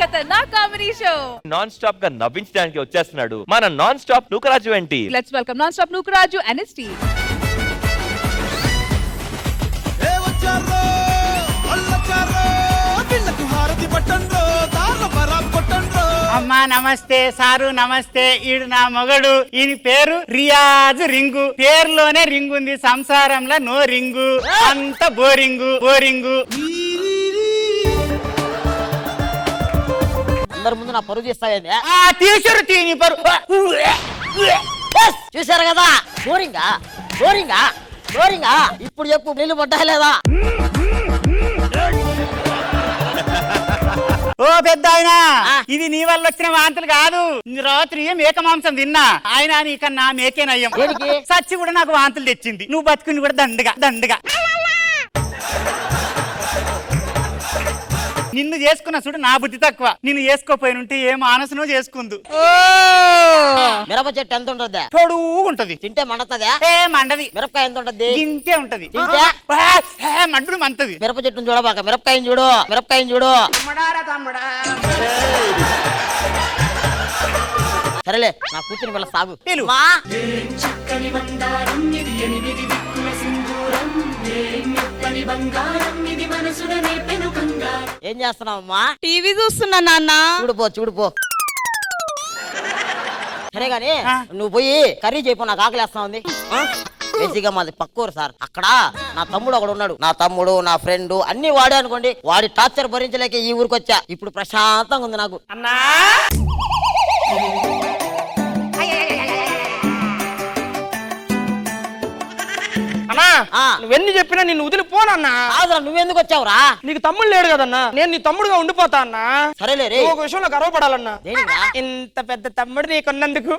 ఖతర్నాక్ comedy show. Non stop గా నవ్వించడానికి వచ్చేస్తున్నాడు మన నాన్ స్టాప్ నూకరాజు ఏంటి. Let's welcome non stop Nookaraju and his team. అమ్మా నమస్తే, సారు నమస్తే. ఈడు నా మొగడు, ఈయన పేరు రియాజ్ రింగు. పేరులోనే రింగు ఉంది, సంసారంలో నో రింగు. అంత బోరింగు బోరింగు. అందరి ముందు నా పరుగు తీస్తావేంది? తీసురు తీని పరుగు. చూసారు కదా, బోరింగా బోరింగా బోరింగా. ఇప్పుడు చెప్పు, నీళ్ళు పడ్డా లేదా? ఓ పెద్ద ఆయన, ఇది నీ వల్ల వచ్చిన వాంతులు కాదు. రాత్రి మేక మాంసం తిన్నా, ఆయన నీకన్నా మేకే నయ్యం. సచ్చి కూడా నాకు వాంతులు తెచ్చింది. నువ్వు బతుకుని కూడా దండగా దండగా. నిన్ను చేసుకున్న చూడు, నా బుద్ధి తక్కువ. నిన్ను చేసుకోపోయినుంటే ఏ మానసునో చేసుకుందు. మిరప చెట్టు ఎంత ఉంటది? పొడుగుంటది. తింటే మండతదా? ఏ మండది. మిరపకాయ ఎంత ఉంటది? ఇంతే ఉంటది. మండుడు మంటది. మిరప చెట్టును చూడబాక, మిరపకాయని చూడు, మిరపకాయని చూడు. సరేలే, నా కూతురు వల్ల సాగు. ఏం చేస్తున్నావమ్మా? టీవీ చూస్తున్నా నాన్న. చూడుపో చూడుపో. సరే గాని నువ్వు పోయి కర్రీ చేయపో, నాకు ఆకలేస్తా ఉంది. బేసిక్గా మాది పక్కూరు సార్. అక్కడ నా తమ్ముడు ఒకడు ఉన్నాడు. నా తమ్ముడు, నా ఫ్రెండ్ అన్ని వాడే అనుకోండి. వాడి టార్చర్ భరించలేక ఈ ఊరికి వచ్చా. ఇప్పుడు ప్రశాంతంగా ఉంది నాకు. అన్నా నువ్వెన్ని చెప్పినా నిన్ను వదిలిపోనన్నా. నువ్వెందుకు వచ్చావురా? నీకు తమ్ముడు లేడు కదన్నా, నేను నీ తమ్ముడుగా ఉండిపోతా అన్నా. సరేలే రే, ఒక విషయంలో గర్వపడాలన్నా. ఇంత పెద్ద తమ్ముడు నీకున్నందుకు.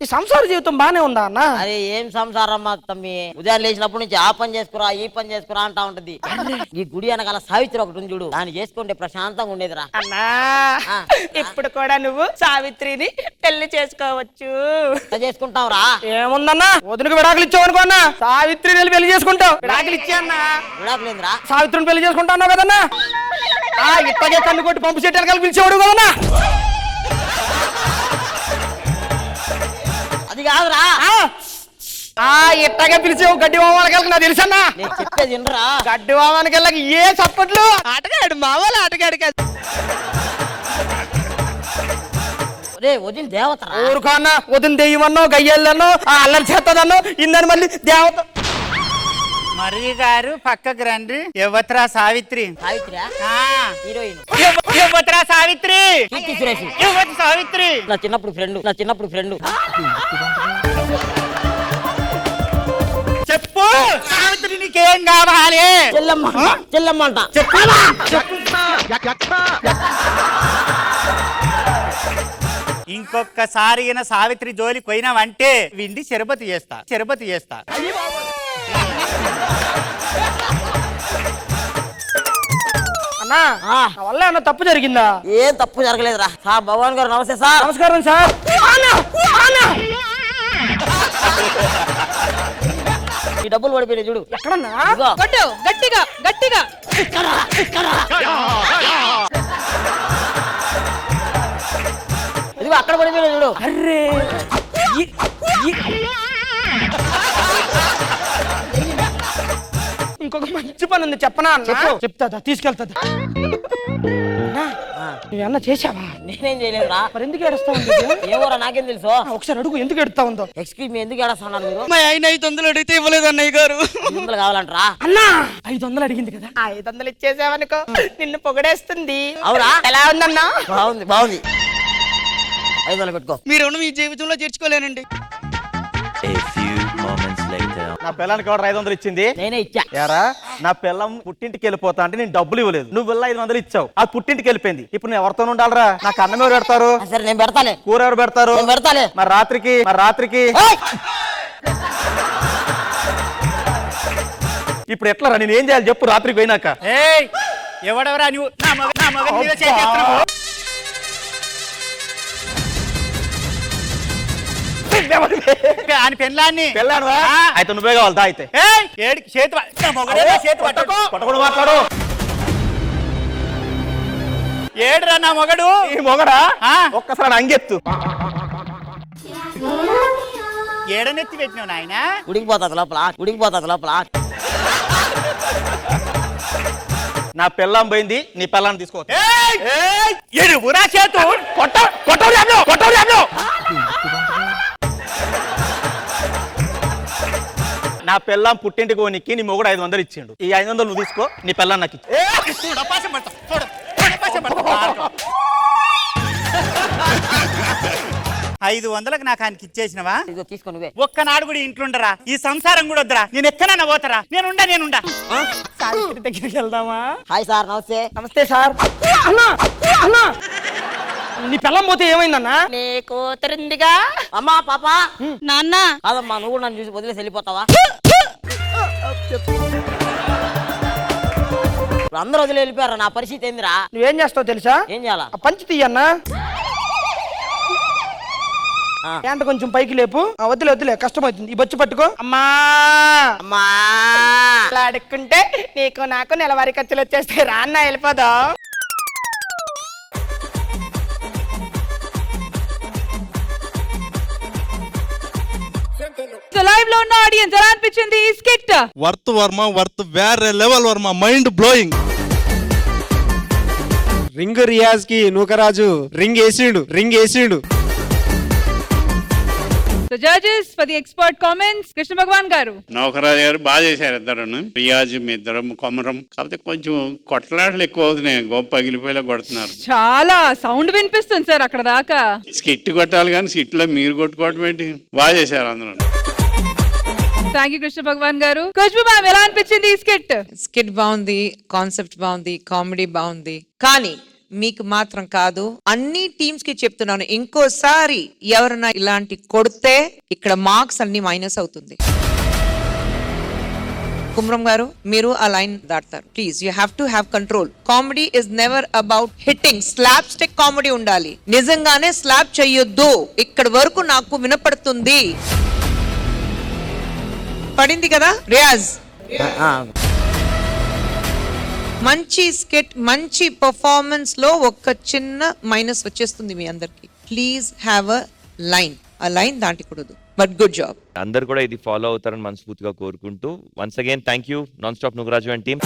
ఈ సంసార జీవితం బానే ఉందా అన్న? అరే ఏం సంసారం మా తమ్మి. ఉదయం లేచినప్పటి నుంచి ఆ పని చేసుకురా, ఈ పని చేసుకురా అంటా ఉంటది. ఈ గుడి అనకాల సావిత్రి ఒకటి ఉంది చూడు, దాన్ని చేసుకుంటే ప్రశాంతంగా ఉండేదిరా. అన్నా ఇప్పుడు కూడా నువ్వు సావిత్రిని పెళ్లి చేసుకోవచ్చు. చేసుకుంటావురా? ఏముందన్నా, వదినకు విడాకులు ఇచ్చావు అనుకో అన్నా, సావిత్రిని పెళ్లి చేసుకుంటావు. విడాకులు ఇచ్చా అన్నా. విడాకులేదురా, సావిత్రిని పెళ్లి చేసుకుంటావు కదన్నా. ఇప్పటికే కన్ను కొట్టి పంపు చెట్టు కలిపి పిలిచేవాడు కదన్నా. అది కాదురా, ఎట్టగా పిలిచావు గడ్డి వామానికి నాకు తెలుసన్నా. నేను చెప్పేది వినరా? గడ్డి వామానికి వెళ్ళక ఏ చప్పట్లు. ఆటగాడు మావాళ్ళు ఆటగాడు కాదు. వదిన దేవత. ఊరుకన్నా, వదిన దెయ్యమన్నో గయ్యల్లన్నో అల్లరి చేస్తదన్నో ఇందని మళ్ళీ దేవత. మరిది గారు పక్కకు రండి. యువత్రా సావిత్రి. సావిత్రి హీరోయిన్. యువత్రా సావిత్రి. యువత సావిత్రి నా చిన్నప్పుడు ఫ్రెండ్. చెప్పు సావిత్రి, నీకేం కావాలి? చెల్లమ్మ అంట. ఇంకొకసారి సావిత్రి జోలికి పోయినావంటే విండి చెరబతి చేస్తా. అన్నా వల్ల ఏమన్నా తప్పు జరిగిందా? ఏం తప్పు జరగలేదురా. భగవాన్ గారు నమస్తే సార్. నమస్కారం సార్. ఈ డబ్బులు పడిపోయినాయి చూడు. ఎక్కడన్నా? గట్టిగా గట్టిగా. ఇదిగో అక్కడ పడిపోయినాయి చూడు. అర్రే ఇంకొక మంచి పని ఉంది, చెప్పనా అన్న? చెప్తా, తీసుకెళ్తా. నువ్వన్నా చేసావా? నేనేం చేయలేదురా. మరి ఎందుకు ఏడుస్తావు? ఏమోరా, నాకేం తెలుసు. ఒకసారి అడుగు, ఎందుకు ఎడుతా ఉందో. ఎక్స్క్యూజ్ మీ, ఎందుకు ఏడుస్తున్నారు మీరు? మా ఆయన 500 అడిగితే ఇవ్వలేదు అన్నయ్య గారు. 500 కావాలంటారా? అన్నా 500 అడిగింది కదా, 500 ఇచ్చేసావనుకో నిన్ను పొగడేస్తుంది. అవురా? ఎలా ఉందన్నా? బాగుంది. 500 పెట్టుకో. మీరు మీ జీవితంలో చేర్చుకోలేనండి. నా పిల్లానికి ఎవరు 500 ఇచ్చింది? నేనే ఇచ్చా. యారా, నా పిల్లం పుట్టింటికి వెళ్ళిపోతా అంటే నేను డబ్బులు ఇవ్వలేదు, నువ్వు వెళ్ళి 500 ఇచ్చావు. అది పుట్టింటికి వెళ్ళిపోయింది. ఇప్పుడు నేను ఎవరితో ఉండాలరా? నాకు అన్నం ఎవరు పెడతారు? సరే నేను పెడతాలే. కూర ఎవరు పెడతారు? నేను పెడతాలే. మరి రాత్రికి ఇప్పుడు ఎట్లా నేను ఏం చేయాలి చెప్పు? రాత్రికి పోయినాక ఎవడెవరా నువ్వు? నా మగ మీద చేస్తున్నావు. అని పెళ్ళాన్ని పెళ్ళానువా? అయితే నువ్వే కావాలి. దా అయితే చేతి పట్టకుండా మాట్లాడు. ఏడురా నా మొగడు ఈ మొగడా ఆ. ఒక్కసారి అంగెత్తు. ఏడనెత్తి పెట్టినావు నాయన. ఉడికిపోతుంది లోపల నా పెళ్ళాం పోయింది, నీ పెళ్ళాన్ని తీసుకో. ఏడు బురా చేతు నా పెళ్ళాం పుట్టింటికి పోనీకి నీ మొగుడు 500 ఇచ్చిండు. ఈ 500 నువ్వు తీసుకో, నీ పెళ్ళాన్ని నాకు ఇచ్చి. 500కు నాకు ఆయనకి ఇచ్చేసినవా? ఇదిగో తీసుకో నువ్వే. ఒక్కనాడు కూడా ఇంట్లుండరా, ఈ సంసారం కూడా వద్దరా, నేను ఎక్కడన్నా పోతారా? నేనుండా సావిత్రి దగ్గరికి వెళ్దామా? హాయ్ సార్, నమస్తే. నమస్తే సార్. అన్నా అన్నా, నీ పిల్లం పోతే ఏమైందన్నా? నీ కూతురిందిగా. అమ్మా పాప. నాన్న కాదమ్మా, నువ్వు నన్ను చూసి వదిలేసి వెళ్ళిపోతావా? ఇప్పుడు అందరూ వదిలి వెళ్ళిపోయారు, నా పరిస్థితి ఏందిరా? నువ్వేం చేస్తావు తెలుసా? ఏం చేయాలా? ఆ పంచి తీయన్నా. ఏంట కొంచెం పైకి లేపు. వద్దులే కష్టమవుతుంది. ఈ బొచ్చు పట్టుకో. అమ్మా అమ్మా అలా అడుక్కుంటే నీకు నాకు నెలవారీ ఖర్చులు వచ్చేస్తాయి. రా అన్న, వెళ్ళిపోదాం. లైవ్ లో ఉన్న ఆడియన్స్ ఎలా అనిపించింది ఈ స్కిట్? వర్త్ వర్మ వర్త్ వేరే level Varma, mind blowing. Ring Riyaz కి నూకరాజు రింగ్ వేసిండు. The judges for the expert comments, Krishna Bhagavan గారు. నౌకరాజు గారు బాగా చేశారు ఇద్దరు. రియాజ్ మీ ఇద్దరం కొమరం. కాకపోతే కొంచెం కొట్లాటలు ఎక్కువ అవుతున్నాయి, గొప్ప పగిలిపోయేలా కొడుతున్నారు. చాలా సౌండ్ వినిపిస్తుంది సార్ అక్కడ దాకా. స్కిట్ కొట్టాలి కానీ స్కిట్ లో మీరు కొట్టుకోవటం ఏంటి? బాగా చేశారు అందరూ. థ్యాంక్ యూ కృష్ణ భగవాన్ గారు. ఖుష్బూ మ్యామ్ ఎలా అనిపించింది ఈ స్కిట్? స్కిట్ బాగుంది, కాన్సెప్ట్ బాగుంది, కామెడీ బాగుంది. కానీ మీకు మాత్రం కాదు, అన్ని టీమ్స్ కి చెప్తున్నాను, ఇంకోసారి ఎవరైనా ఇలాంటి కొడితే ఇక్కడ మార్క్స్ అన్ని మైనస్ అవుతుంది. కుమ్రం గారు, మీరు ఆ లైన్ దాటుతారు. Please, you have to have control. Comedy is never about hitting. Slapstick comedy ఉండాలి. నిజంగానే స్లాబ్ చెయ్యొద్దు. ఇక్కడ వరకు నాకు వినపడుతుంది. పడింది కదా రియాజ్? మంచి స్కిట్, మంచి పర్ఫార్మెన్స్ లో ఒక చిన్న మైనస్ వచ్చేస్తుంది మీ అందరికి. Please have a line. ఆ లైన్ దాటకూడదు. But good job. అందరు కూడా ఇది ఫాలో అవుతారని మనస్ఫూర్తిగా కోరుకుంటూ once again thank you non stop Nookaraju and team.